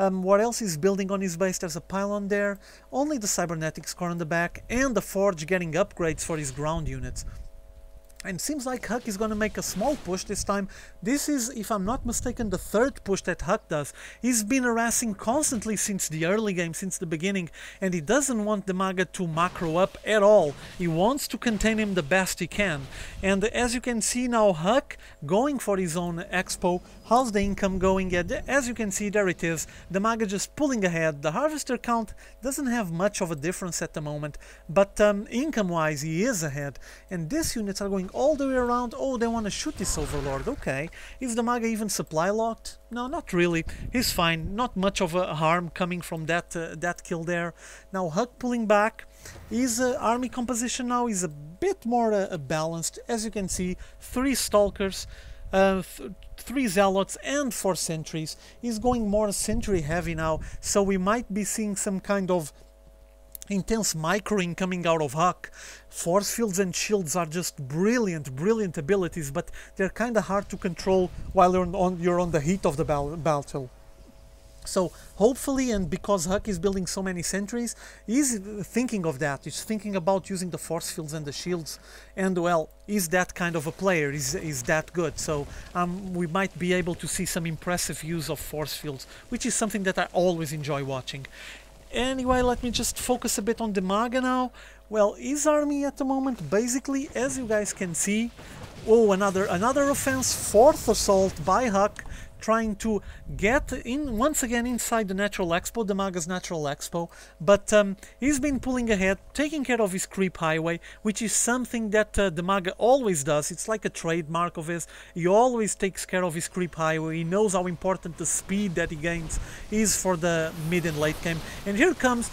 What else is building on his base? There's a pylon there, only the cybernetics core on the back, and the forge getting upgrades for his ground units. And seems like HuK is going to make a small push this time. This is, if I'm not mistaken, the third push that HuK does. He's been harassing constantly since the early game, since the beginning, and he doesn't want DIMAGA to macro up at all. He wants to contain him the best he can. And as you can see now, HuK going for his own expo. How's the income going? As you can see, there it is. DIMAGA just pulling ahead. The harvester count doesn't have much of a difference at the moment, but income-wise, he is ahead. And these units are going all the way around. Oh, they want to shoot this overlord. Okay. Is DIMAGA even supply locked? No, not really. He's fine. Not much of a harm coming from that kill there. Now HuK pulling back. His army composition now is a bit more balanced. As you can see, 3 stalkers, 3 zealots and 4 sentries. He's going more sentry heavy now, so we might be seeing some kind of intense microing coming out of HuK. Force fields and shields are just brilliant abilities, but they're kind of hard to control while you're on the heat of the battle. So hopefully, and because HuK is building so many sentries, he's thinking of that. He's thinking about using the force fields and the shields, and well, he's that kind of a player, he's that good. So we might be able to see some impressive use of force fields, which is something that I always enjoy watching. Anyway, let me just focus a bit on DIMAGA now. Well, his army at the moment, basically, as you guys can see, oh, another offense, 4th assault by HuK, trying to get in once again inside the natural expo, DIMAGA's natural expo, but he's been pulling ahead, taking care of his creep highway, which is something that DIMAGA always does. It's like a trademark of his. He always takes care of his creep highway. He knows how important the speed that he gains is for the mid and late game. And here comes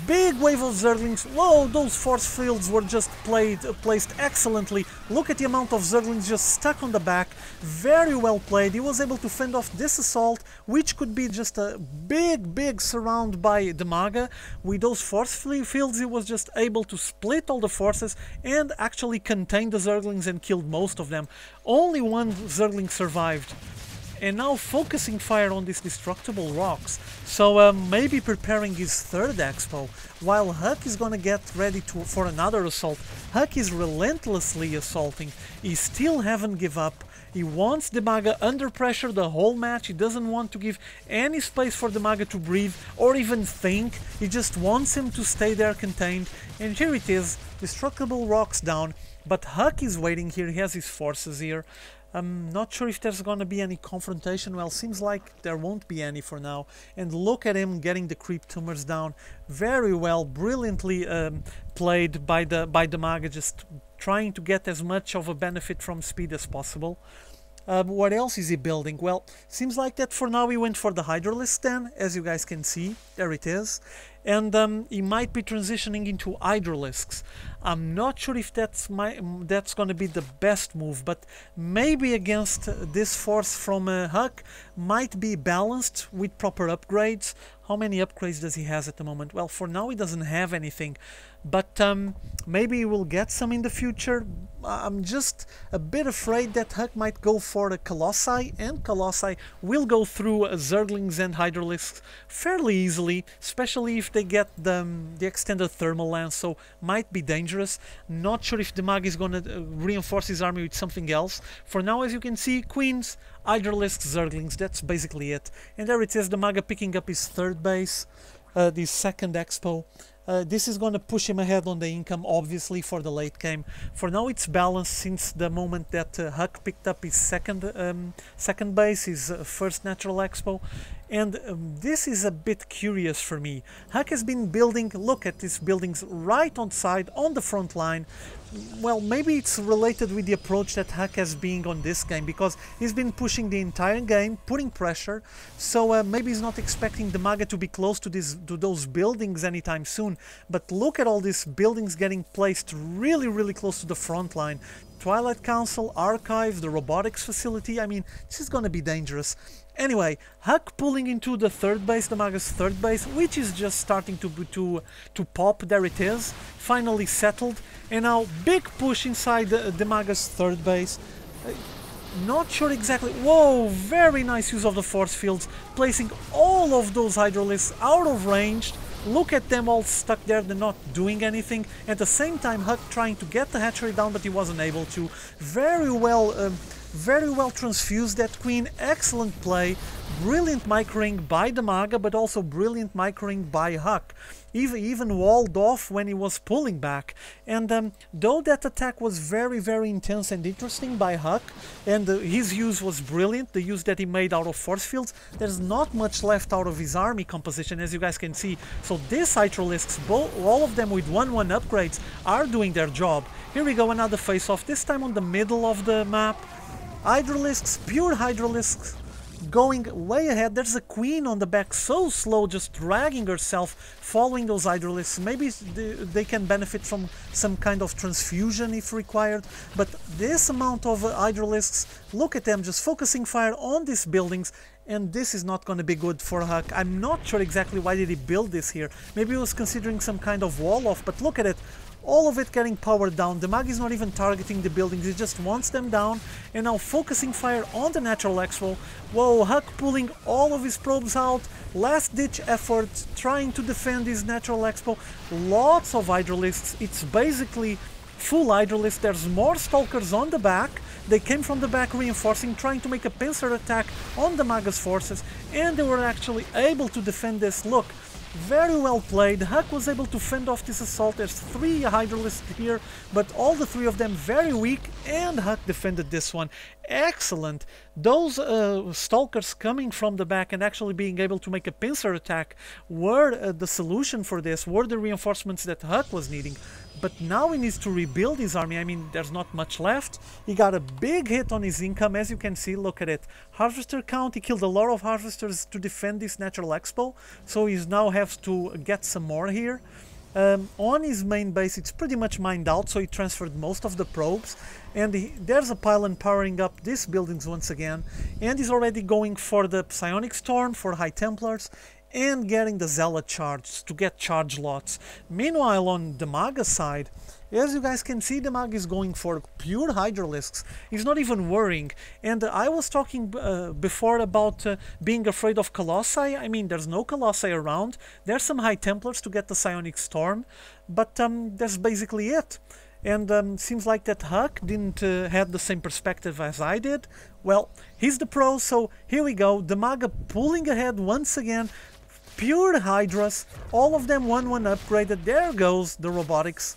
big wave of Zerglings. Whoa, those force fields were just placed excellently. Look at the amount of Zerglings just stuck on the back. Very well played. He was able to fend off this assault, which could be just a big surround by DIMAGA. With those force fields, he was just able to split all the forces and actually contain the Zerglings and killed most of them. Only 1 Zergling survived. And now focusing fire on these destructible rocks, so maybe preparing his 3rd expo, while HuK is gonna get ready for another assault. HuK is relentlessly assaulting. He still haven't give up. He wants DIMAGA under pressure the whole match. He doesn't want to give any space for DIMAGA to breathe or even think. He just wants him to stay there contained. And here it is, destructible rocks down, but HuK is waiting here. He has his forces here. I'm not sure if there's gonna be any confrontation. Well, seems like there won't be any for now. And look at him getting the creep tumors down. Very well, brilliantly played by DIMAGA, just trying to get as much of a benefit from speed as possible. What else is he building? Well, seems like that for now he went for the Hydralisk then, as you guys can see. There it is. And he might be transitioning into Hydralisks. I'm not sure if that's going to be the best move, but maybe against this force from HuK might be balanced with proper upgrades. How many upgrades does he has at the moment? Well, for now he doesn't have anything, but maybe he will get some in the future. I'm just a bit afraid that HuK might go for the Colossi, and Colossi will go through Zerglings and Hydralisks fairly easily, especially if they get the extended thermal lance, so might be dangerous. Not sure if DIMAGA is going to reinforce his army with something else. For now, as you can see, Queens, Hydralisks, Zerglings, that's basically it. And there it is, DIMAGA picking up his 3rd base, the 2nd expo. This is going to push him ahead on the income, obviously, for the late game. For now, it's balanced since the moment that HuK picked up his second base, his 1st natural expo. And this is a bit curious for me. HuK has been building, look at these buildings right on side, on the front line. Well, maybe it's related with the approach that HuK has been on this game, because he's been pushing the entire game, putting pressure, so maybe he's not expecting DIMAGA to be close to those buildings anytime soon. But look at all these buildings getting placed really close to the front line. Twilight Council, Archive, the robotics facility, I mean, this is gonna be dangerous. Anyway, HuK pulling into the 3rd base, DIMAGA's 3rd base, which is just starting to pop. There it is, finally settled. And now big push inside DIMAGA's 3rd base. Not sure exactly. Whoa, very nice use of the force fields, placing all of those hydralisks out of range. Look at them all stuck there, they're not doing anything. At the same time, HuK trying to get the hatchery down, but he wasn't able to. Very well transfused that queen. Excellent play. Brilliant microing by DIMAGA, but also brilliant microing by HuK. Even walled off when he was pulling back. And though that attack was very intense and interesting by HuK, and his use was brilliant, the use that he made out of force fields, there's not much left out of his army composition, as you guys can see. So these Hydralisks, all of them with 1/1 upgrades, are doing their job. Here we go, another face-off, this time on the middle of the map. Hydralisks, pure Hydralisks, going way ahead. There's a queen on the back, so slow, just dragging herself, following those hydralisks. Maybe they can benefit from some kind of transfusion if required, but this amount of hydralisks, look at them just focusing fire on these buildings, and this is not going to be good for HuK. I'm not sure exactly why did he build this here. Maybe he was considering some kind of wall off, but look at it. All of it getting powered down. DIMAGA is not even targeting the buildings, he just wants them down, and now focusing fire on the natural expo. Whoa, HuK pulling all of his probes out, last ditch effort, trying to defend his natural expo. Lots of hydralisks, it's basically full hydralist. There's more stalkers on the back. They came from the back reinforcing, trying to make a pincer attack on DIMAGA's forces, and they were actually able to defend this. Look, very well played. HuK was able to fend off this assault. There's 3 hydralisks here, but all the 3 of them very weak, and HuK defended this one. Excellent. Those stalkers coming from the back and actually being able to make a pincer attack were the solution for this, were the reinforcements that HuK was needing. But now he needs to rebuild his army. I mean, there's not much left. He got a big hit on his income, as you can see. Look at it. Harvester count, he killed a lot of harvesters to defend this natural expo, so he now has to get some more here. On his main base, it's pretty much mined out, so he transferred most of the probes, and there's a pylon powering up these buildings once again, and he's already going for the Psionic Storm for High Templars and getting the Zealot charge to get charge lots. Meanwhile, on DIMAGA's side, as you guys can see, DIMAGA is going for pure hydralisks. He's not even worrying. And I was talking before about being afraid of Colossi. I mean, there's no Colossi around. There's some High Templars to get the Psionic Storm, but that's basically it. And seems like that HuK didn't have the same perspective as I did. Well, he's the pro, so here we go. DIMAGA pulling ahead once again. Pure Hydras, all of them 1/1 upgraded. There goes the robotics.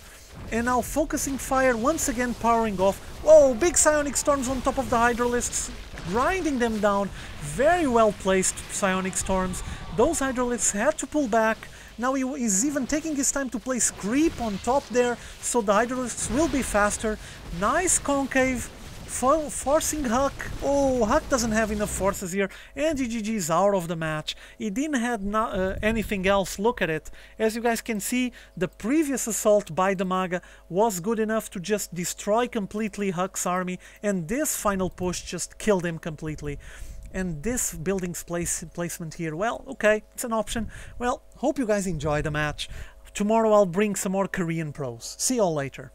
And now focusing fire, once again powering off. Whoa, big Psionic Storms on top of the Hydralisks, grinding them down. Very well placed Psionic Storms. Those Hydralisks had to pull back. Now he's even taking his time to place creep on top there, so the Hydralisks will be faster. Nice concave. Forcing HuK. Oh, HuK doesn't have enough forces here, and GGG is out of the match. He didn't have anything else. Look at it. As you guys can see, the previous assault by DIMAGA was good enough to just destroy completely HuK's army, and this final push just killed him completely. And this building's placement here, well, okay, it's an option. Well, hope you guys enjoy the match. Tomorrow I'll bring some more Korean pros. See you all later.